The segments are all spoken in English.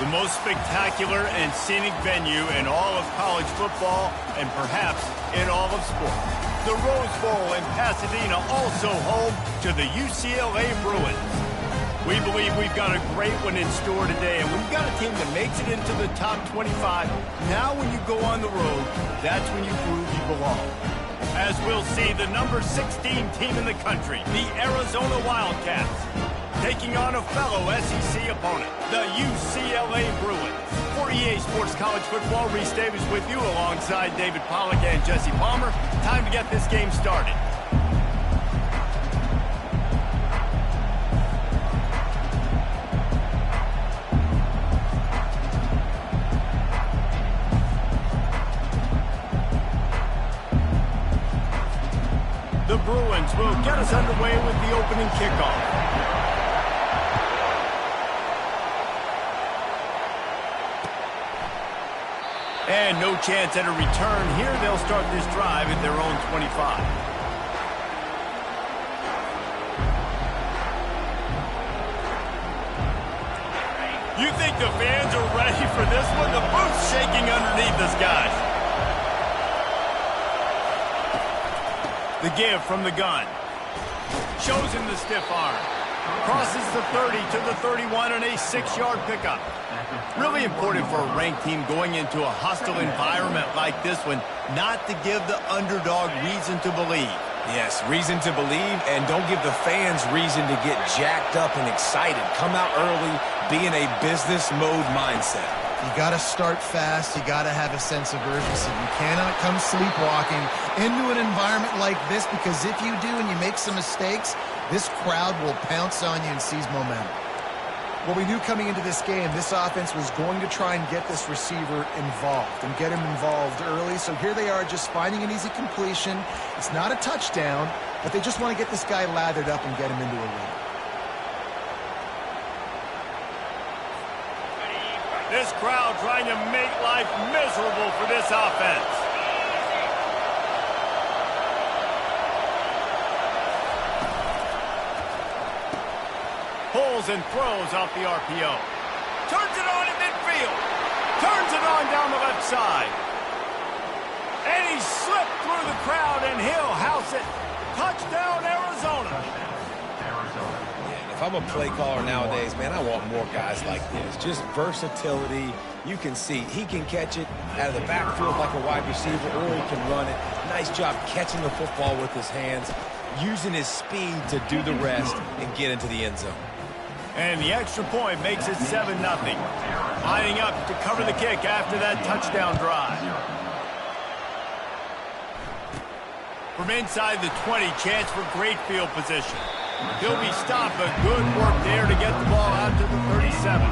The most spectacular and scenic venue in all of college football and perhaps in all of sport. The Rose Bowl in Pasadena, also home to the UCLA Bruins. We believe we've got a great one in store today, and we've got a team that makes it into the top 25. Now when you go on the road, that's when you prove you belong. As we'll see, the number 16 team in the country, the Arizona Wildcats, taking on a fellow SEC opponent, the UCLA Bruins. For EA Sports College Football, Reese Davis with you alongside David Pollack and Jesse Palmer. Time to get this game started. The Bruins will get us underway with the opening kickoff. And no chance at a return here. They'll start this drive at their own 25. You think the fans are ready for this one? The booth's shaking underneath us, guys. The give from the gun. Shows him the stiff arm. Crosses the 30 to the 31 and a 6-yard pickup. Really important for a ranked team going into a hostile environment like this one, not to give the underdog reason to believe. Yes, reason to believe, and don't give the fans reason to get jacked up and excited. Come out early, be in a business mode mindset. You got to start fast. You got to have a sense of urgency. You cannot come sleepwalking into an environment like this, because if you do and you make some mistakes, this crowd will pounce on you and seize momentum. Well, we knew coming into this game, this offense was going to try and get this receiver involved and get him involved early. So here they are just finding an easy completion. It's not a touchdown, but they just want to get this guy lathered up and get him into a run. This crowd trying to make life miserable for this offense. Pulls and throws off the RPO. Turns it on in midfield. Turns it on down the left side. And he slipped through the crowd, and he'll house it. Touchdown, Arizona. If I'm a play caller nowadays, man, I want more guys like this. Just versatility. You can see he can catch it out of the backfield like a wide receiver, or he can run it. Nice job catching the football with his hands, using his speed to do the rest and get into the end zone. And the extra point makes it 7-0. Lining up to cover the kick after that touchdown drive. From inside the 20, chance for great field position. He'll be stopped, but good work there to get the ball out to the 37.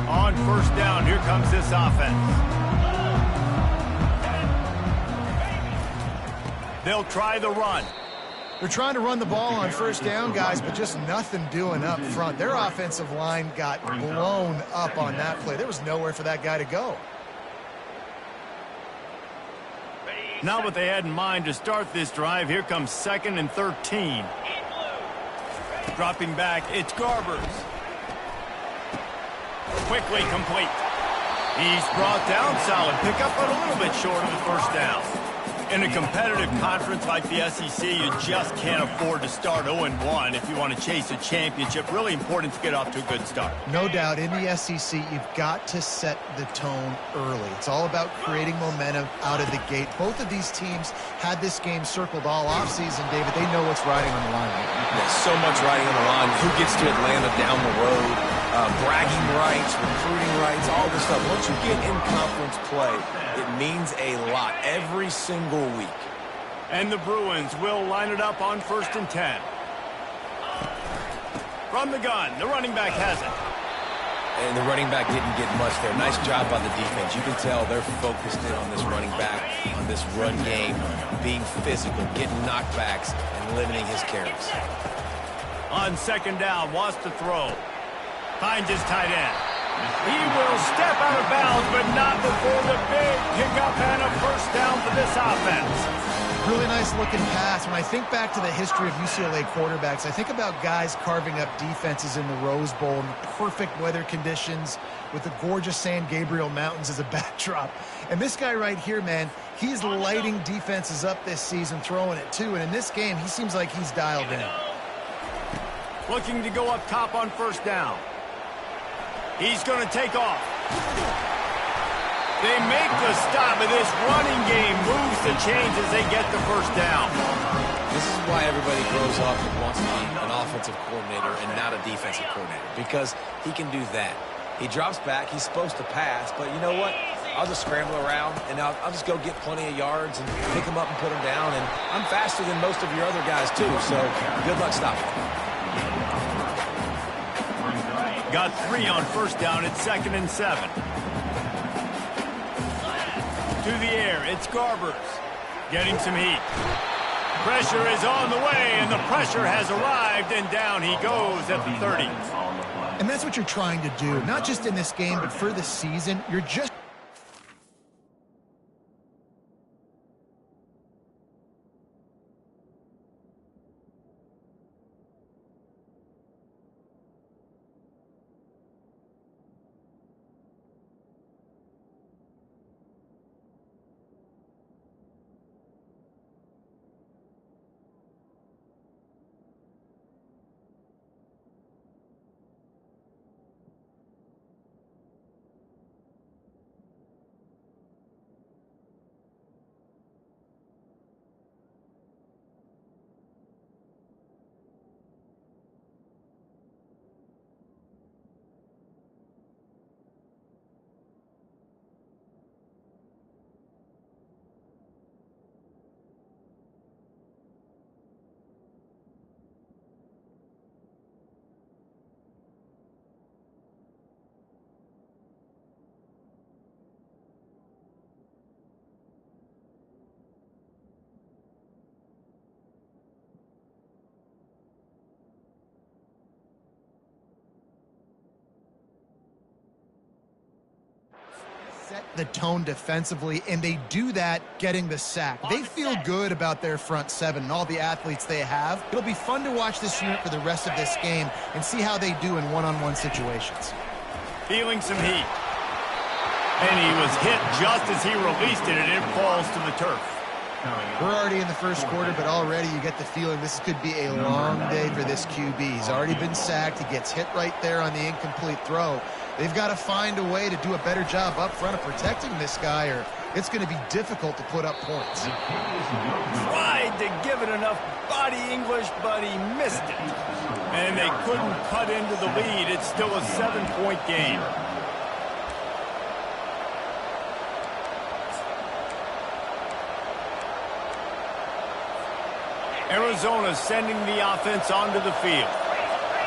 On first down, here comes this offense. They'll try the run. They're trying to run the ball on first down, guys, but just nothing doing up front. Their offensive line got blown up on that play. There was nowhere for that guy to go. Not what they had in mind to start this drive. Here comes 2nd and 13. Dropping back, it's Garbers. Quickly complete. He's brought down, solid pickup, but a little bit short of the first down. In a competitive conference like the SEC, you just can't afford to start 0-1 if you want to chase a championship. Really important to get off to a good start. No doubt, in the SEC, you've got to set the tone early. It's all about creating momentum out of the gate. Both of these teams had this game circled all offseason, David. They know what's riding on the line. There's so much riding on the line. Who gets to Atlanta down the road? Bragging rights, recruiting rights, all this stuff. Once you get in conference play, it means a lot every single week. And the Bruins will line it up on 1st and 10. From the gun, the running back has it. And the running back didn't get much there. Nice job by the defense. You can tell they're focused in on this running back, on this run game, being physical, getting knockbacks, and limiting his carries. On 2nd down, wants to throw. finds his tight end. He will step out of bounds, but not before the big pickup and a first down for this offense. Really nice looking pass. When I think back to the history of UCLA quarterbacks, I think about guys carving up defenses in the Rose Bowl in the perfect weather conditions with the gorgeous San Gabriel Mountains as a backdrop. And this guy right here, man, he's lighting defenses up this season, throwing it too. And in this game, he seems like he's dialed in. Looking to go up top on first down. He's going to take off. They make the stop, and this running game moves the chains as they get the first down. This is why everybody grows up and wants to be an offensive coordinator and not a defensive coordinator, because he can do that. He drops back. He's supposed to pass, but you know what? I'll just scramble around, and I'll just go get plenty of yards and pick them up and put them down, and I'm faster than most of your other guys, too, so good luck stopping. Got 3 on first down. It's 2nd and 7. To the air, it's Garbers. Getting some heat. Pressure is on the way, and the pressure has arrived, and down he goes at the 30. And that's what you're trying to do, not just in this game, but for the season. You're just... set the tone defensively, and they do that getting the sack. They feel good about their front seven and all the athletes they have. It'll be fun to watch this unit for the rest of this game and see how they do in one-on-one situations. Feeling some heat. And he was hit just as he released it, and it falls to the turf. We're already in the first quarter, but already you get the feeling this could be a long day for this QB. He's already been sacked. He gets hit right there on the incomplete throw. They've got to find a way to do a better job up front of protecting this guy, or it's going to be difficult to put up points. Tried to give it enough body English, but he missed it. And they couldn't cut into the lead. It's still a 7-point game. Arizona sending the offense onto the field.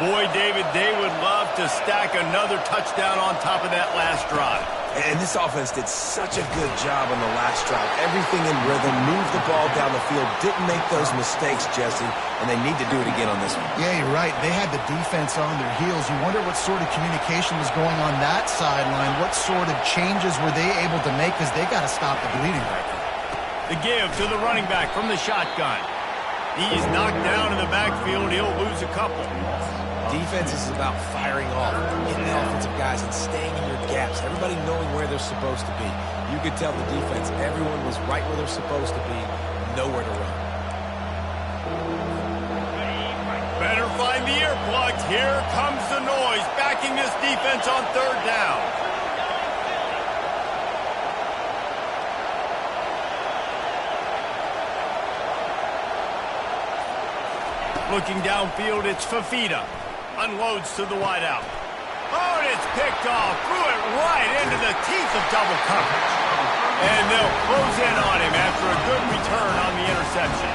Boy, David, they would love to stack another touchdown on top of that last drive. And this offense did such a good job on the last drive. Everything in rhythm, moved the ball down the field, didn't make those mistakes, Jesse, and they need to do it again on this one. Yeah, you're right. They had the defense on their heels. You wonder what sort of communication was going on that sideline. What sort of changes were they able to make, because they got to stop the bleeding right now. The give to the running back from the shotgun. He's knocked down in the backfield. He'll lose a couple. Defense is about firing off, hitting the offensive guys, and staying in your gaps. Everybody knowing where they're supposed to be. You could tell the defense, everyone was right where they're supposed to be, nowhere to run. Better find the earplugs. Here comes the noise, backing this defense on third down. Looking downfield, it's Fafita. Unloads to the wideout. Oh, and it's picked off. Threw it right into the teeth of double coverage. And they'll close in on him after a good return on the interception.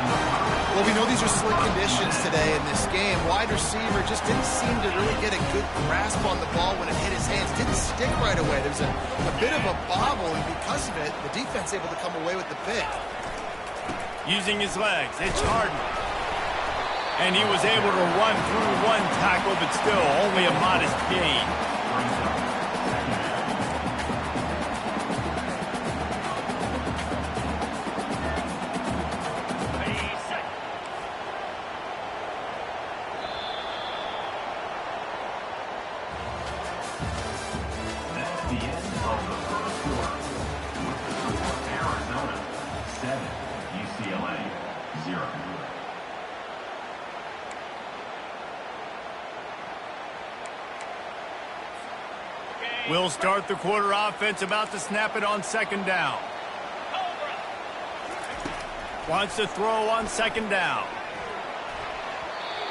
Well, we know these are slick conditions today in this game. Wide receiver just didn't seem to really get a good grasp on the ball when it hit his hands. Didn't stick right away. There's a bit of a bobble, and because of it, the defense able to come away with the pick. Using his legs, it's Harden. And he was able to run through one tackle, but still only a modest gain. That's the end of the first quarter. With the score, Arizona 7, UCLA 0. We'll start the quarter offense, about to snap it on second down. Wants to throw on second down.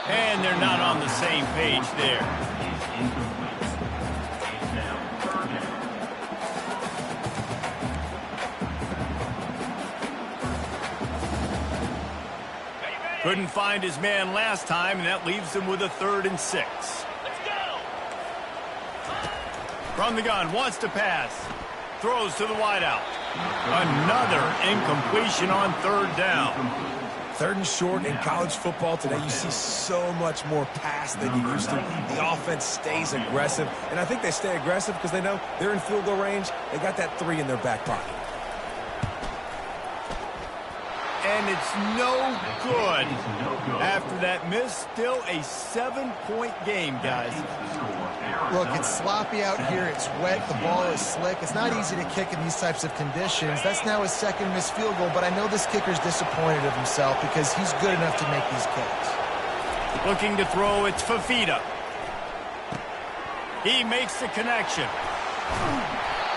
And they're not on the same page there. Couldn't find his man last time, and that leaves him with a 3rd and 6. From the gun, wants to pass. Throws to the wideout. Another incompletion on 3rd down. 3rd and short in college football today, you see so much more pass than you used to. The offense stays aggressive, and I think they stay aggressive because they know they're in field goal range. They got that 3 in their back pocket. And it's no good. After that miss, still a 7-point game, guys. Look, it's sloppy out here. It's wet. The ball is slick. It's not easy to kick in these types of conditions. That's now his 2nd missed field goal, but I know this kicker's disappointed of himself because he's good enough to make these kicks. Looking to throw, it's Fafita. He makes the connection.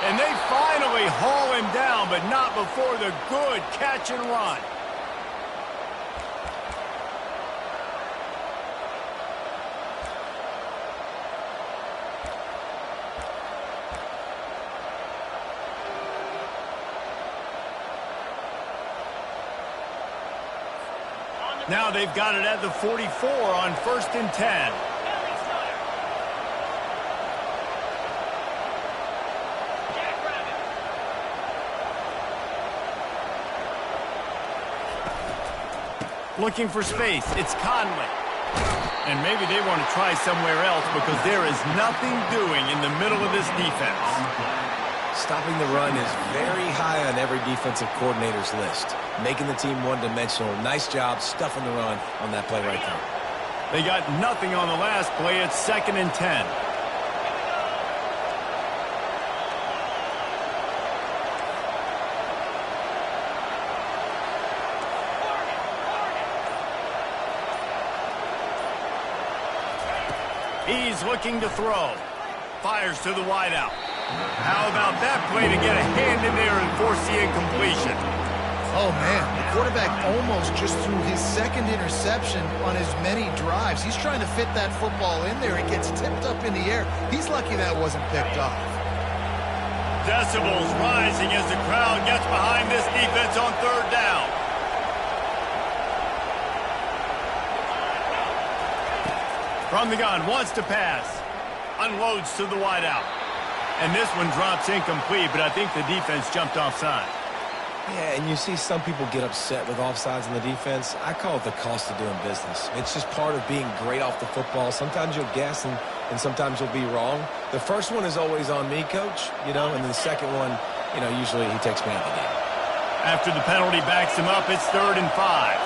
And they finally haul him down, but not before the good catch and run. Now they've got it at the 44 on 1st and 10. Looking for space. It's Conley. And maybe they want to try somewhere else because there is nothing doing in the middle of this defense. Stopping the run is very high on every defensive coordinator's list. Making the team one-dimensional. Nice job stuffing the run on that play right there. They got nothing on the last play. It's 2nd and 10. He's looking to throw. Fires to the wideout. How about that play to get a hand in there and force the incompletion? Oh, man, the quarterback almost just threw his 2nd interception on as many drives. He's trying to fit that football in there. It gets tipped up in the air. He's lucky that wasn't picked off. Decibels rising as the crowd gets behind this defense on 3rd down. From the gun, wants to pass. Unloads to the wideout. And this one drops incomplete, but I think the defense jumped offside. Yeah, and you see some people get upset with offsides in the defense. I call it the cost of doing business. It's just part of being great off the football. Sometimes you'll guess and sometimes you'll be wrong. The first one is always on me, Coach, and then the second one, usually he takes me out of the game. After the penalty backs him up, it's 3rd and 5.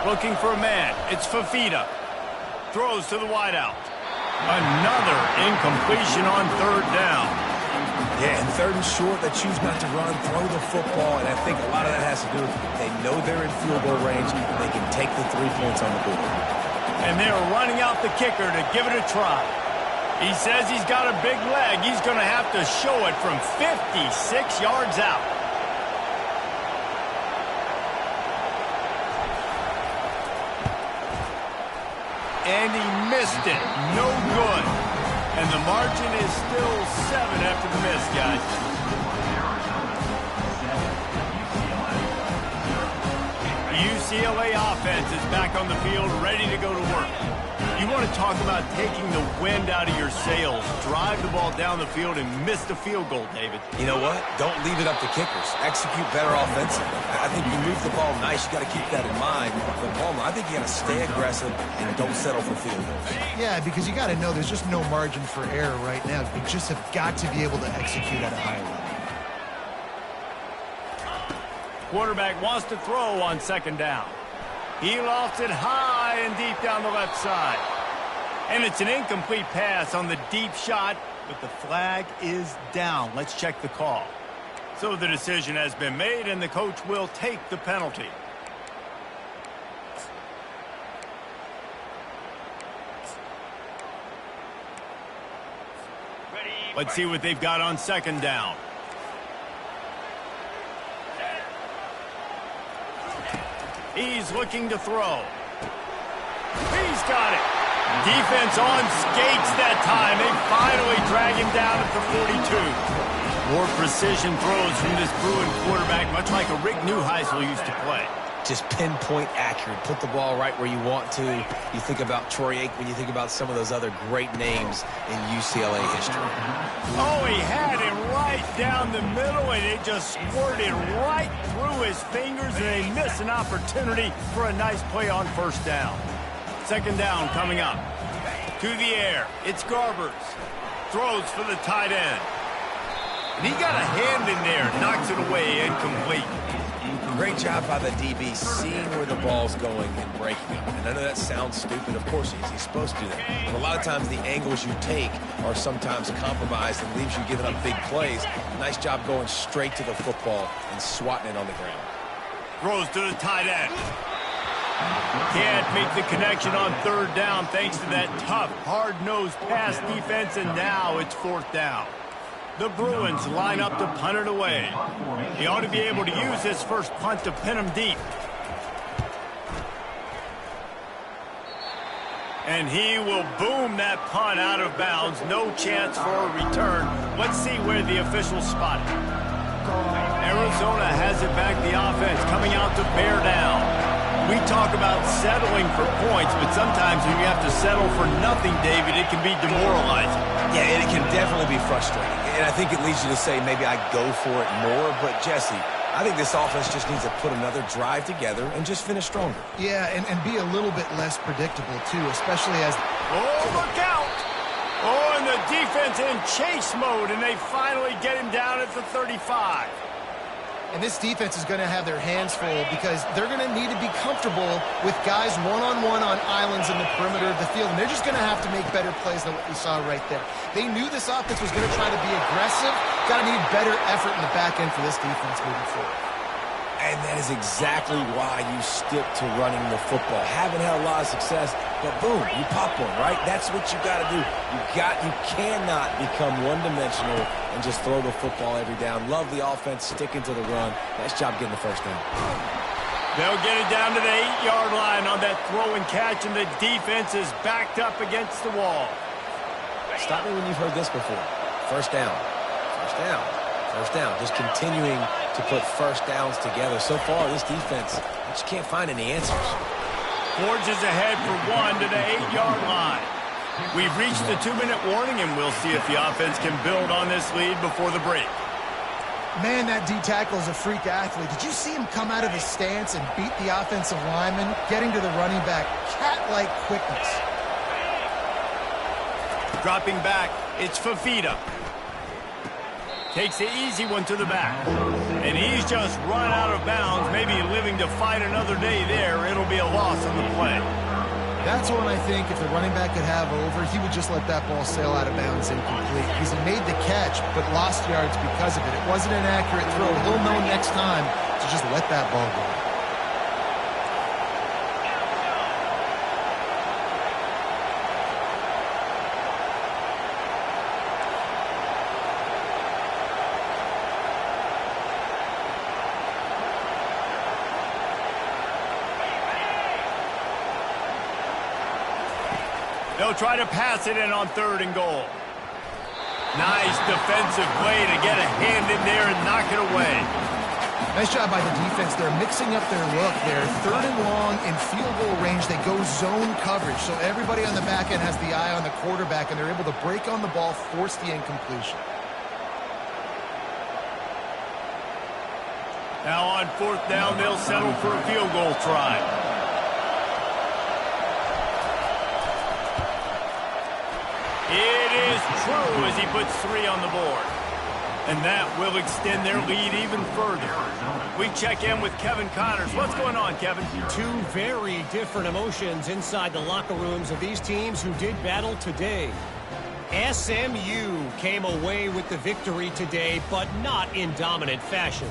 Looking for a man. It's Fafita. Throws to the wideout. Another incompletion on 3rd down. Yeah, and 3rd and short, they choose not to run, throw the football, and I think a lot of that has to do with they know they're in field goal range. They can take the 3 points on the board. And they're running out the kicker to give it a try. He says he's got a big leg. He's going to have to show it from 56 yards out. And he missed it. No good. And the margin is still 7 after the miss, guys. The UCLA offense is back on the field, ready to go to work. You want to talk about taking the wind out of your sails. Drive the ball down the field and miss the field goal, David. You know what? Don't leave it up to kickers. Execute better offensively. I think you move the ball nice. You got to keep that in mind. But Palmer, I think you got to stay aggressive and don't settle for field goals. Yeah, because you got to know there's just no margin for error right now. You just have got to be able to execute at a high level. Quarterback wants to throw on second down. He lofts it high and deep down the left side. And it's an incomplete pass on the deep shot, but the flag is down. Let's check the call. So the decision has been made, and the coach will take the penalty. Let's see what they've got on second down. He's looking to throw. He's got it. Defense on skates that time. They finally drag him down at the 42. More precision throws from this Bruin quarterback, much like a Rick Neuheisel used to play. Just pinpoint accurate. Put the ball right where you want to. You think about Troy Aikman. You think about some of those other great names in UCLA history. Oh, he had him right down the middle, and it just squirted right through his fingers, and they missed an opportunity for a nice play on first down. Second down coming up. To the air. It's Garbers. Throws for the tight end. And he got a hand in there. Knocks it away, incomplete. Great job by the DB seeing where the ball's going and breaking it. And I know that sounds stupid. Of course he's supposed to do that. But a lot of times the angles you take are sometimes compromised and leaves you giving up big plays. Nice job going straight to the football and swatting it on the ground. Throws to the tight end. Can't make the connection on third down thanks to that tough, hard-nosed pass defense, and now it's fourth down. The Bruins line up to punt it away. He ought to be able to use his first punt to pin him deep. And he will boom that punt out of bounds. No chance for a return. Let's see where the officials spot it. Arizona has it back, the offense coming out to bear down. We talk about settling for points, but sometimes when you have to settle for nothing, David, it can be demoralizing. Yeah, and it can definitely be frustrating. And I think it leads you to say maybe I go for it more. But, Jesse, I think this offense just needs to put another drive together and just finish stronger. Yeah, and be a little bit less predictable, too, especially as... Oh, look out! Oh, and the defense in chase mode, and they finally get him down at the 35. And this defense is going to have their hands full because they're going to need to be comfortable with guys one-on-one on islands in the perimeter of the field. And they're just going to have to make better plays than what we saw right there. They knew this offense was going to try to be aggressive. Got to need better effort in the back end for this defense moving forward. And that is exactly why you stick to running the football. Haven't had a lot of success, but boom, you pop one, right? That's what you got to do. You cannot become one-dimensional and just throw the football every down. Love the offense, sticking to the run. Nice job getting the first down. They'll get it down to the 8-yard line on that throw and catch, and the defense is backed up against the wall. Stop me when you've heard this before. First down. First down. First down. Just continuing to put first downs together. So far, this defense just can't find any answers. Forges ahead for one to the 8-yard line. We've reached the 2-minute warning, and we'll see if the offense can build on this lead before the break. Man, that D-tackle is a freak athlete. Did you see him come out of his stance and beat the offensive lineman, getting to the running back? Cat-like quickness. Dropping back, it's Fafita. Takes the easy one to the back. And he's just run out of bounds, maybe living to fight another day there. It'll be a loss on the play. That's one I think if the running back could have over, he would just let that ball sail out of bounds incomplete. Because he made the catch, but lost yards because of it. It wasn't an accurate throw. He'll know next time to just let that ball go. They'll try to pass it in on 3rd and goal. Nice defensive play to get a hand in there and knock it away. Nice job by the defense. They're mixing up their look. They're 3rd and long in field goal range. They go zone coverage. So everybody on the back end has the eye on the quarterback, and they're able to break on the ball, force the incompletion. Now on 4th down, they'll settle for a field goal try. It is true as he puts 3 on the board. And that will extend their lead even further. We check in with Kevin Connors. What's going on, Kevin? Two very different emotions inside the locker rooms of these teams who did battle today. SMU came away with the victory today, but not in dominant fashion.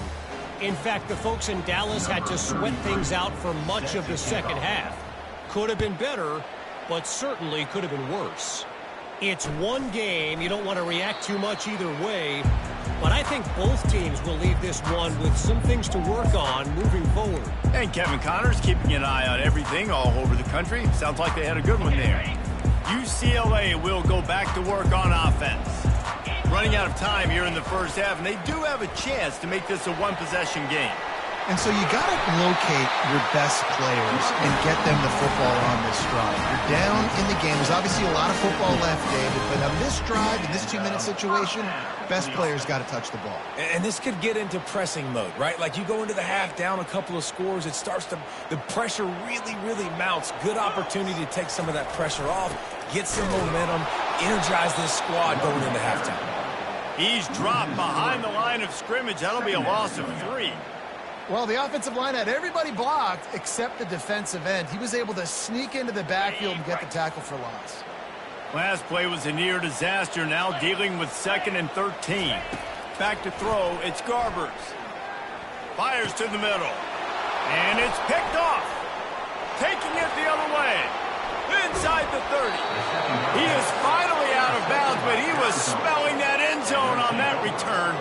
In fact, the folks in Dallas had to sweat things out for much of the second half. Could have been better, but certainly could have been worse. It's one game. You don't want to react too much either way. But I think both teams will leave this one with some things to work on moving forward. And Kevin Connors keeping an eye on everything all over the country. Sounds like they had a good one there. UCLA will go back to work on offense. Running out of time here in the first half, and they do have a chance to make this a one-possession game. And so you got to locate your best players and get them the football on this drive. You're down in the game. There's obviously a lot of football left, David, but on this drive, in this 2-minute situation, best players got to touch the ball. And this could get into pressing mode, right? Like you go into the half down a couple of scores, it starts to, the pressure really mounts. Good opportunity to take some of that pressure off, get some momentum, energize this squad going into halftime. He's dropped behind the line of scrimmage. That'll be a loss of 3. Well, the offensive line had everybody blocked except the defensive end. He was able to sneak into the backfield and get the tackle for loss. Last play was a near disaster. Now dealing with 2nd and 13. Back to throw. It's Garbers. Fires to the middle. And it's picked off. Taking it the other way. Inside the 30. He is finally out of bounds, but he was smelling that end zone on that return.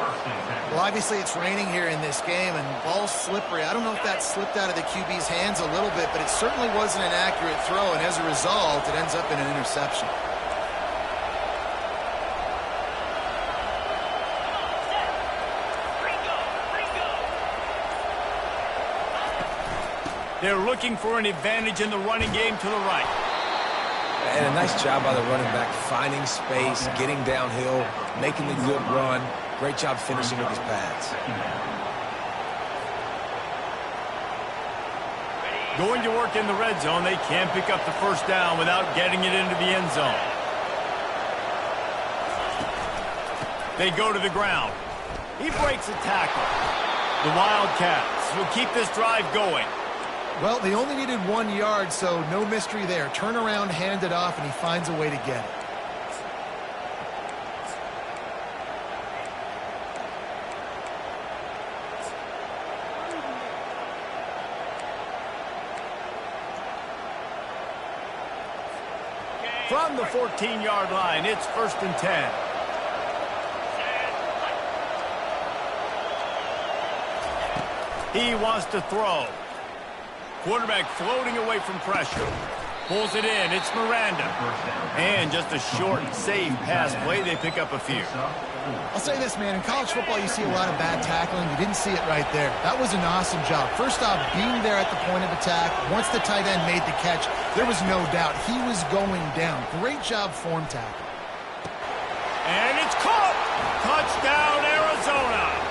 Well, obviously it's raining here in this game, and ball's slippery. I don't know if that slipped out of the QB's hands a little bit, but it certainly wasn't an accurate throw, and as a result, it ends up in an interception. They're looking for an advantage in the running game to the right. And a nice job by the running back, finding space, getting downhill, making a good run. Great job finishing with his pads. Going to work in the red zone, they can't pick up the first down without getting it into the end zone. They go to the ground. He breaks a tackle. The Wildcats will keep this drive going. Well, they only needed 1 yard, so no mystery there. Turn around, hand it off, and he finds a way to get it. From the 14-yard line, it's 1st and 10. He wants to throw. Quarterback floating away from pressure. Pulls it in. It's Miranda. And just a short, safe pass play. They pick up a few. I'll say this, man. In college football, you see a lot of bad tackling. You didn't see it right there. That was an awesome job. First off, being there at the point of attack. Once the tight end made the catch, there was no doubt he was going down. Great job form tackle. And it's caught. Touchdown, Arizona.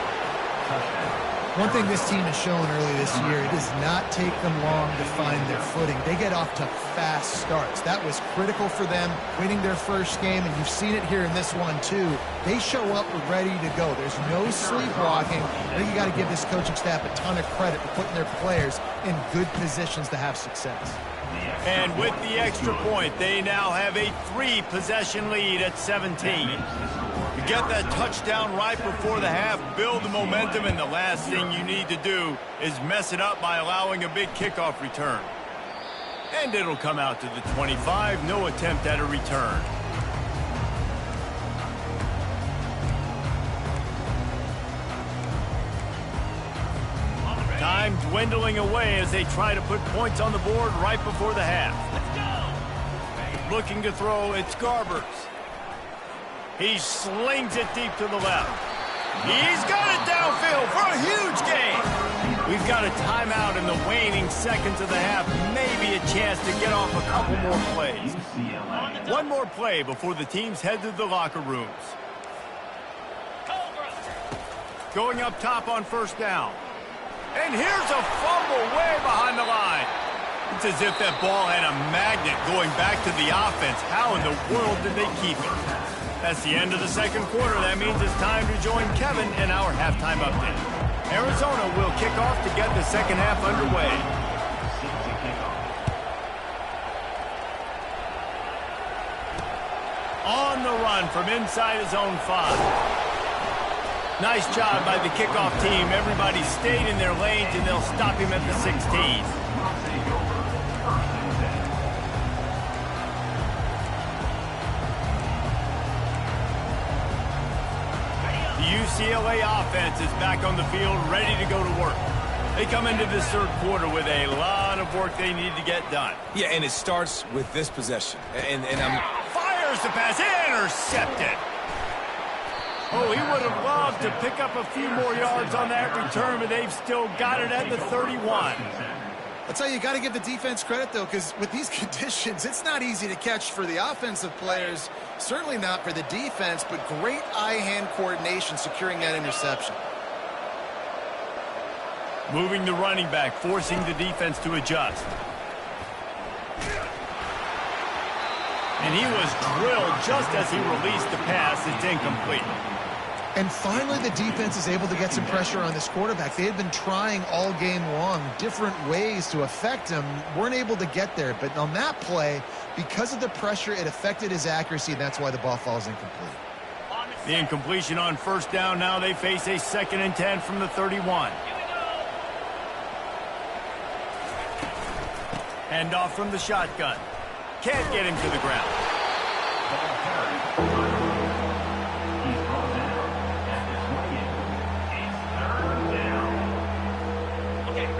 One thing this team has shown early this year, it does not take them long to find their footing. They get off to fast starts. That was critical for them, winning their first game, and you've seen it here in this one too. They show up ready to go. There's no sleepwalking. I think you got to give this coaching staff a ton of credit for putting their players in good positions to have success. And with the extra point, they now have a 3-possession lead at 17. You get that touchdown right before the half, build the momentum, and the last thing you need to do is mess it up by allowing a big kickoff return. And it'll come out to the 25, no attempt at a return. Time dwindling away as they try to put points on the board right before the half. Looking to throw, it's Garbers. He slings it deep to the left. He's got it downfield for a huge gain. We've got a timeout in the waning seconds of the half. Maybe a chance to get off a couple more plays. One more play before the teams head to the locker rooms. Going up top on first down. And here's a fumble way behind the line. It's as if that ball had a magnet going back to the offense. How in the world did they keep it? That's the end of the second quarter. That means it's time to join Kevin in our halftime update. Arizona will kick off to get the second half underway. On the run from inside his own 5. Nice job by the kickoff team. Everybody stayed in their lanes, and they'll stop him at the 16. The UCLA offense is back on the field, ready to go to work. They come into this third quarter with a lot of work they need to get done. Yeah, and it starts with this possession. And Fires the pass, intercepted. Oh, he would have loved to pick up a few more yards on that return, but they've still got it at the 31. That's how you got to give the defense credit, though, because with these conditions, it's not easy to catch for the offensive players. Certainly not for the defense, but great eye-hand coordination securing that interception. Moving the running back, forcing the defense to adjust. And he was drilled just as he released the pass. It's incomplete. And finally, the defense is able to get some pressure on this quarterback. They had been trying all game long different ways to affect him. Weren't able to get there. But on that play, because of the pressure, it affected his accuracy, and that's why the ball falls incomplete. The incompletion on first down. Now they face a 2nd and 10 from the 31. Handoff from the shotgun. Can't get him to the ground.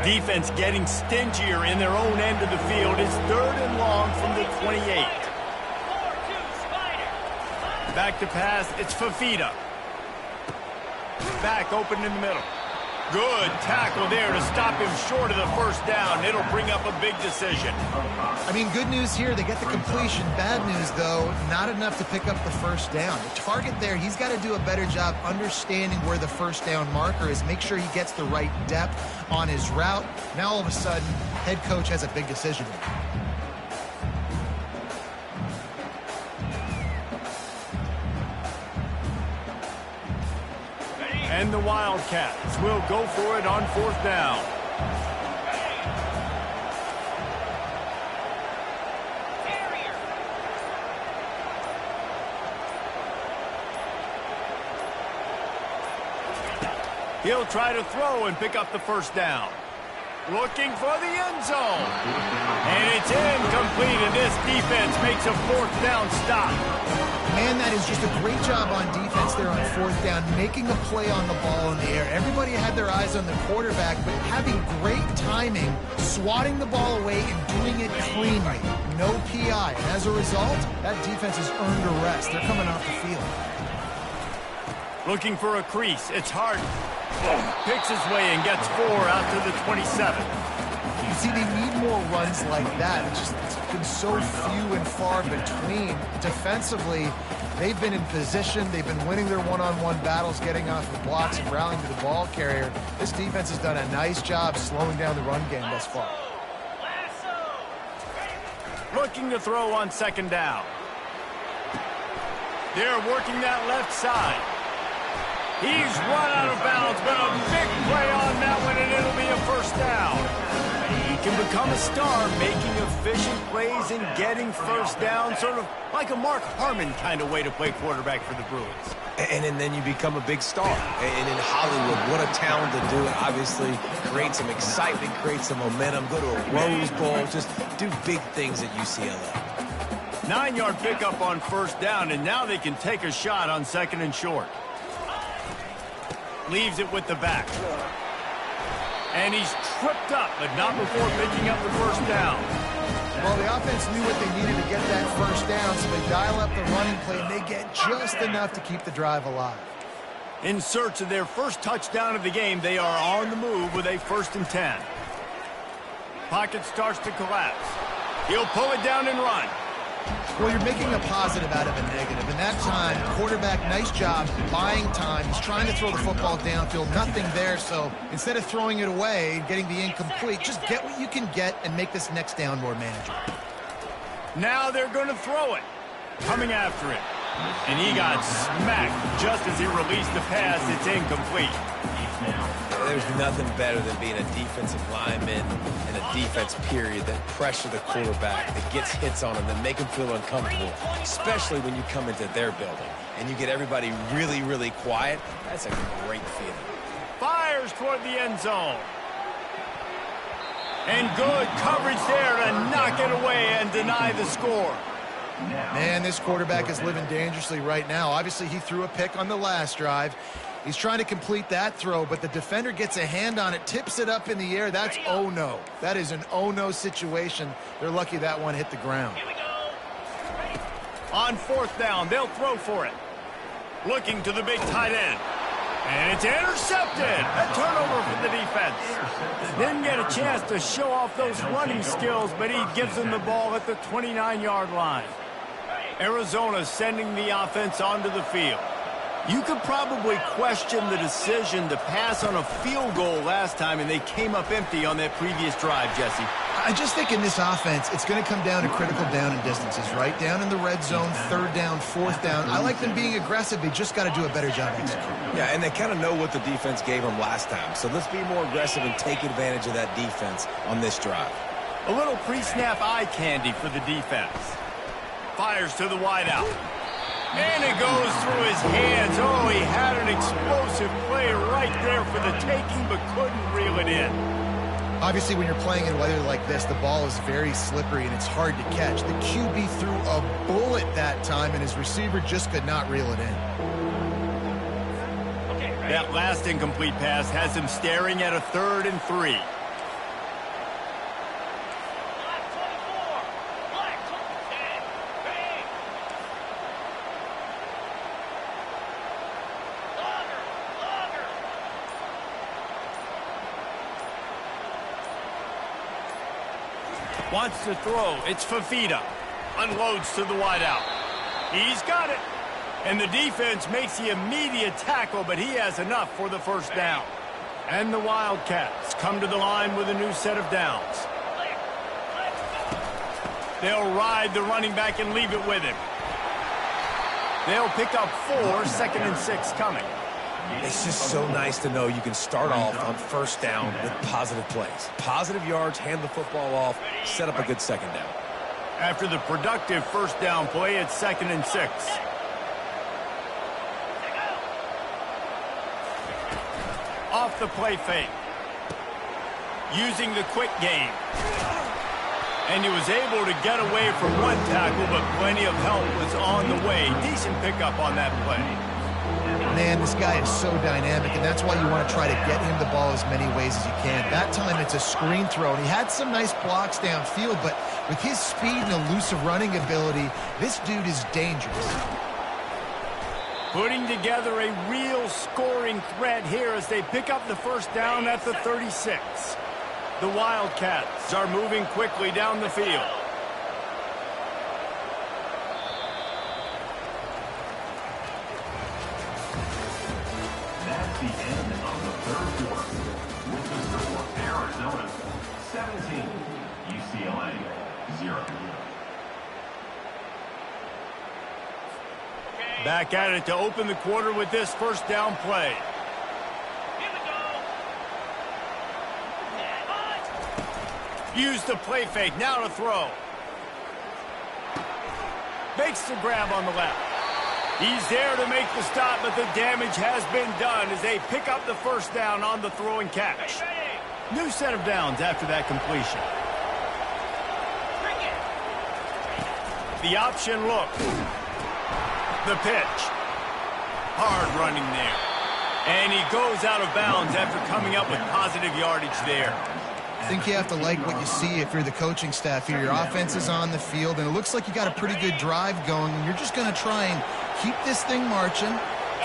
Defense getting stingier in their own end of the field. It's 3rd and long from the 28. Back to pass. It's Fafita. Back open in the middle. Good tackle there to stop him short of the first down. It'll bring up a big decision. I mean, good news here. They get the completion. Bad news, though, not enough to pick up the first down. The target there, he's got to do a better job understanding where the first down marker is. Make sure he gets the right depth on his route. Now, all of a sudden, head coach has a big decision. And the Wildcats will go for it on 4th down. He'll try to throw and pick up the first down. Looking for the end zone. And it's incomplete, and this defense makes a 4th down stop. Man, that is just a great job on defense there on 4th down, making a play on the ball in the air. Everybody had their eyes on the quarterback, but having great timing, swatting the ball away and doing it cleanly. No PI. And as a result, that defense has earned a rest. They're coming off the field. Looking for a crease. It's Harden. Picks his way and gets 4 out to the 27. You see, they need more runs like that. It's been so few and far between. Defensively, they've been in position. They've been winning their one-on-one battles, getting off the blocks and rallying to the ball carrier. This defense has done a nice job slowing down the run game thus far. Looking to throw on 2nd down. They're working that left side. He's run out of bounds, but a big play on that one, and it'll be a first down. He can become a star, making efficient plays and getting first down, sort of like a Mark Harmon kind of way to play quarterback for the Bruins. And then you become a big star. And in Hollywood, what a talent to do it. Obviously, create some excitement, create some momentum, go to a Rose Bowl, just do big things at UCLA. 9-yard pickup on first down, and now they can take a shot on 2nd and short. Leaves it with the back. And he's tripped up, but not before picking up the first down. Well, the offense knew what they needed to get that first down, so they dial up the running play, and they get just enough to keep the drive alive. In search of their first touchdown of the game, they are on the move with a 1st and 10. Pocket starts to collapse. He'll pull it down and run. Well, you're making a positive out of a negative. In that time, quarterback, nice job buying time. He's trying to throw the football downfield. Nothing there, so instead of throwing it away and getting the incomplete, just get what you can get and make this next down more manageable. Now they're going to throw it. Coming after it. And he got smacked just as he released the pass. It's incomplete. There's nothing better than being a defensive lineman and a defense period that pressure the quarterback, that gets hits on him, that make him feel uncomfortable, especially when you come into their building and you get everybody really, really quiet. That's a great feeling. Fires toward the end zone. And good coverage there to knock it away and deny the score. Man, this quarterback is living dangerously right now. Obviously, he threw a pick on the last drive. He's trying to complete that throw, but the defender gets a hand on it, tips it up in the air. That's oh-no. That is an oh-no situation. They're lucky that one hit the ground. On 4th down, they'll throw for it. Looking to the big tight end. And it's intercepted. A turnover for the defense. Didn't get a chance to show off those running skills, but he gives them the ball at the 29-yard line. Arizona sending the offense onto the field. You could probably question the decision to pass on a field goal last time, and they came up empty on that previous drive, Jesse. I just think in this offense, it's going to come down to critical down and distances, right? Down in the red zone, 3rd down, 4th down. I like them being aggressive. They just got to do a better job executing. Yeah, and they kind of know what the defense gave them last time. So let's be more aggressive and take advantage of that defense on this drive. A little pre-snap eye candy for the defense. Fires to the wideout. And it goes through his hands. Oh, he had an explosive play right there for the taking, but couldn't reel it in. Obviously, when you're playing in weather like this, the ball is very slippery and it's hard to catch. The QB threw a bullet that time, and his receiver just could not reel it in. That last incomplete pass has him staring at a 3rd and 3. Wants to throw. It's Fafita. Unloads to the wideout. He's got it. And the defense makes the immediate tackle, but he has enough for the 1st down. And the Wildcats come to the line with a new set of downs. They'll ride the running back and leave it with him. They'll pick up 4, 2nd and 6 coming. It's just so nice to know you can start off on 1st down with positive plays. Positive yards, hand the football off, set up a good 2nd down. After the productive 1st down play, it's 2nd and 6. Off the play fake. Using the quick game. And he was able to get away from one tackle, but plenty of help was on the way. Decent pickup on that play. Man, this guy is so dynamic, and that's why you want to try to get him the ball as many ways as you can. That time, it's a screen throw, and he had some nice blocks downfield, but with his speed and elusive running ability, this dude is dangerous. Putting together a real scoring threat here as they pick up the 1st down at the 36. The Wildcats are moving quickly down the field. That's the end of the 3rd quarter. With the score, Arizona 17, UCLA 0. Back at it to open the quarter with this 1st down play. Use the play fake, now to throw. Makes the grab on the left. He's there to make the stop, but the damage has been done as they pick up the 1st down on the throw and catch. New set of downs after that completion. The option look. The pitch. Hard running there. And he goes out of bounds after coming up with positive yardage there. I think you have to like what you see if you're the coaching staff here. Your offense is on the field, and it looks like you got a pretty good drive going, and you're just going to try and keep this thing marching,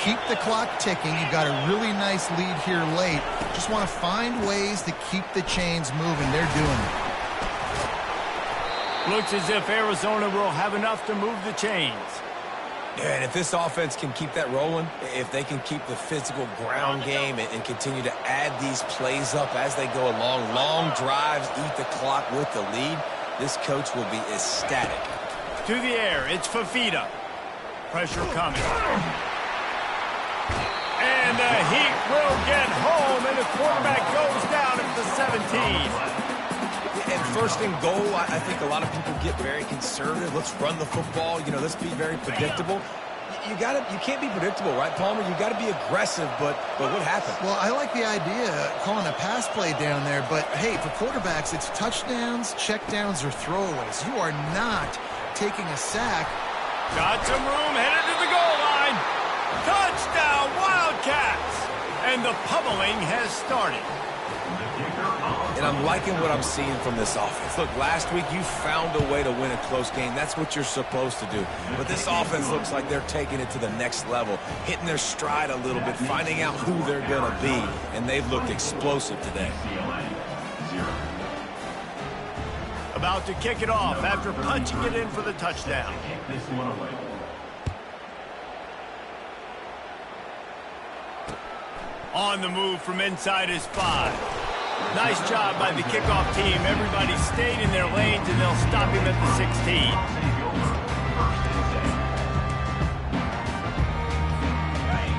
keep the clock ticking. You've got a really nice lead here late. Just want to find ways to keep the chains moving. They're doing it. Looks as if Arizona will have enough to move the chains. Yeah, and if this offense can keep that rolling, if they can keep the physical ground game and continue to add these plays up as they go along, long drives, eat the clock with the lead, this coach will be ecstatic. To the air, it's Fafita. Pressure coming. And the Heat will get home, and the quarterback goes down at the 17. And first and goal, I think a lot of people get very conservative. Let's run the football. You know, let's be very predictable. You can't be predictable, right, Palmer? You got to be aggressive, but what happened? Well, I like the idea calling a pass play down there, but hey, for quarterbacks, it's touchdowns, checkdowns, or throwaways. You are not taking a sack. Got some room, headed to the goal line. Touchdown, Wildcats! And the pummeling has started. And I'm liking what I'm seeing from this offense. Look, last week you found a way to win a close game. That's what you're supposed to do. But this offense looks like they're taking it to the next level, hitting their stride a little bit, finding out who they're going to be. And they've looked explosive today. About to kick it off after punching it in for the touchdown. On the move from inside his 5. Nice job by the kickoff team. Everybody stayed in their lanes, and they'll stop him at the 16.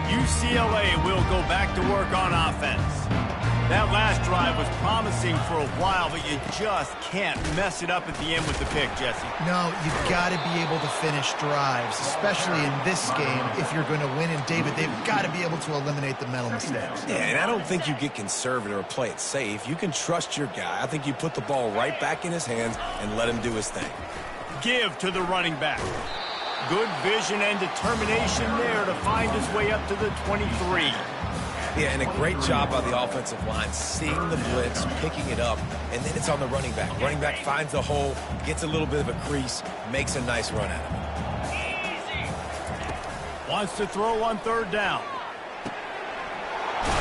UCLA will go back to work on offense. That last drive was promising for a while, but you just can't mess it up at the end with the pick, Jesse. No, you've got to be able to finish drives, especially in this game. If you're going to win, and David, they've got to be able to eliminate the mental mistakes. Yeah, and I don't think you get conservative or play it safe. You can trust your guy. I think you put the ball right back in his hands and let him do his thing. Give to the running back. Good vision and determination there to find his way up to the 23. Yeah, and a great job by the offensive line, seeing the blitz, picking it up, and then it's on the running back. Running back finds the hole, gets a little bit of a crease, makes a nice run at it. Wants to throw on third down.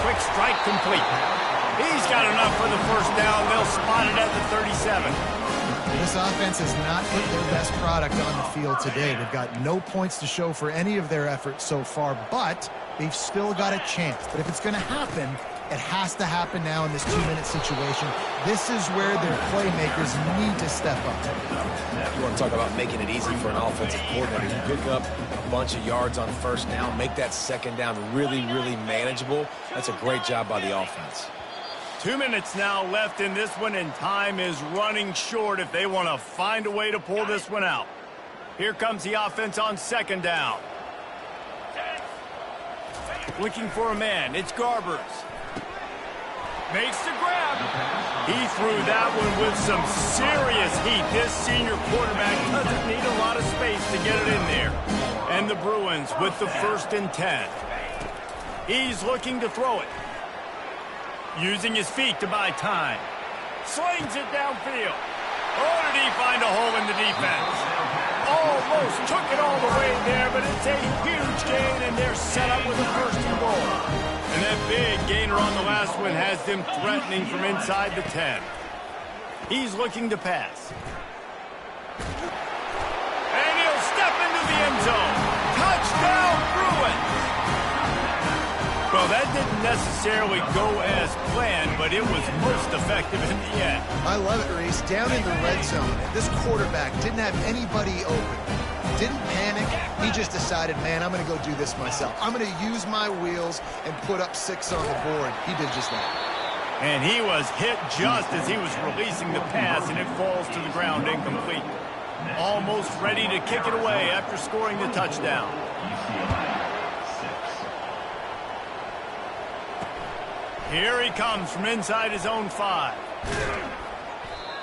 Quick strike complete. He's got enough for the first down. They'll spot it at the 37. This offense has not put their best product on the field today. They've got no points to show for any of their efforts so far, but they've still got a chance. But if it's going to happen, it has to happen now in this 2-minute situation. This is where their playmakers need to step up. You want to talk about making it easy for an offensive coordinator to pick up a bunch of yards on first down, make that second down really, really manageable. That's a great job by the offense. 2 minutes now left in this one, and time is running short if they want to find a way to pull this one out. Here comes the offense on second down. Looking for a man. It's Garbers. Makes the grab. He threw that one with some serious heat. This senior quarterback doesn't need a lot of space to get it in there. And the Bruins with the 1st and 10. He's looking to throw it. Using his feet to buy time. Slings it downfield. Oh, did he find a hole in the defense? Almost took it all the way there, but it's a huge gain, and they're set up with a 1st and goal. And that big gainer on the last one has them threatening from inside the 10. He's looking to pass. And he'll step into the end zone. Touchdown, Bruins! Well, that didn't necessarily go as planned, but it was most effective in the end. I love it, Reese. Down in the red zone, this quarterback didn't have anybody open. Didn't panic. He just decided, man, I'm going to go do this myself. I'm going to use my wheels and put up 6 on the board. He did just that. And he was hit just as he was releasing the pass, and it falls to the ground incomplete. Almost ready to kick it away after scoring the touchdown. Here he comes from inside his own 5.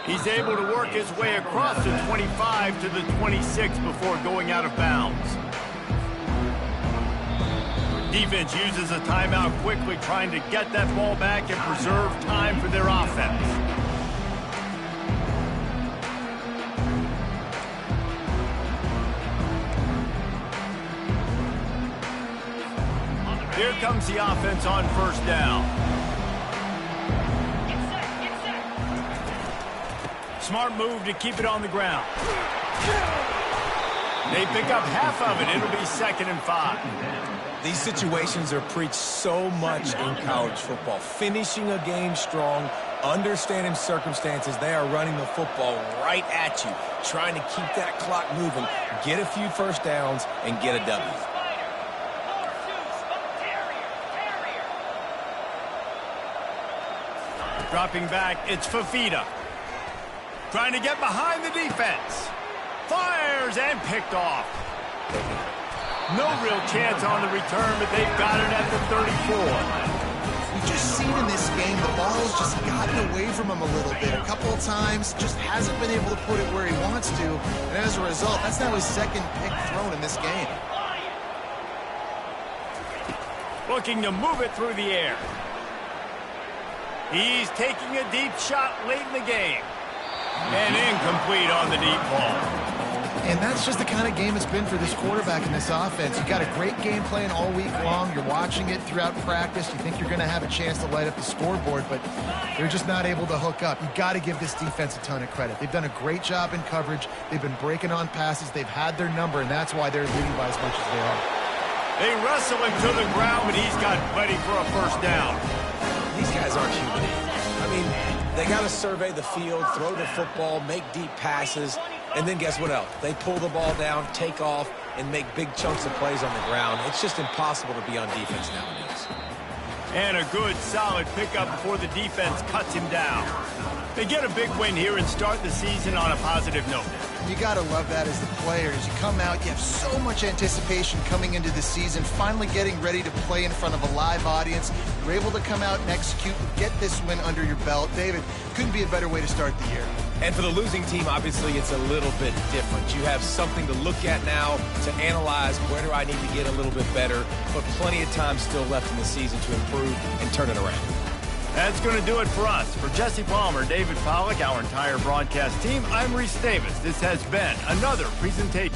He's able to work his way across the 25 to the 26 before going out of bounds. Defense uses a timeout quickly, trying to get that ball back and preserve time for their offense. Here comes the offense on first down. Smart move to keep it on the ground. They pick up half of it. It'll be 2nd and 5. These situations are preached so much in college football. Finishing a game strong, understanding circumstances. They are running the football right at you, trying to keep that clock moving, get a few first downs, and get a W. Dropping back, it's Fafita. Trying to get behind the defense. Fires and picked off. No real chance on the return, but they've got it at the 34. We've just seen in this game the ball's just gotten away from him a little bit. A couple of times, just hasn't been able to put it where he wants to. And as a result, that's now his 2nd pick thrown in this game. Looking to move it through the air. He's taking a deep shot late in the game. And incomplete on the deep ball. And that's just the kind of game it's been for this quarterback in this offense. You got a great game plan all week long. You're watching it throughout practice. You think you're going to have a chance to light up the scoreboard, but they're just not able to hook up. You got to give this defense a ton of credit. They've done a great job in coverage. They've been breaking on passes. They've had their number, and that's why they're leading by as much as they are. They wrestle him to the ground, but he's got plenty for a first down. These guys aren't human. I mean, they got to survey the field, throw the football, make deep passes, and then guess what else? They pull the ball down, take off, and make big chunks of plays on the ground. It's just impossible to be on defense nowadays. And a good, solid pickup before the defense cuts him down. They get a big win here and start the season on a positive note. You got to love that as the player. As you come out, you have so much anticipation coming into the season, finally getting ready to play in front of a live audience. You're able to come out and execute and get this win under your belt. David, couldn't be a better way to start the year. And for the losing team, obviously, it's a little bit different. You have something to look at now to analyze where do I need to get a little bit better, but plenty of time still left in the season to improve and turn it around. That's going to do it for us. For Jesse Palmer, David Pollack, our entire broadcast team, I'm Reese Davis. This has been another presentation.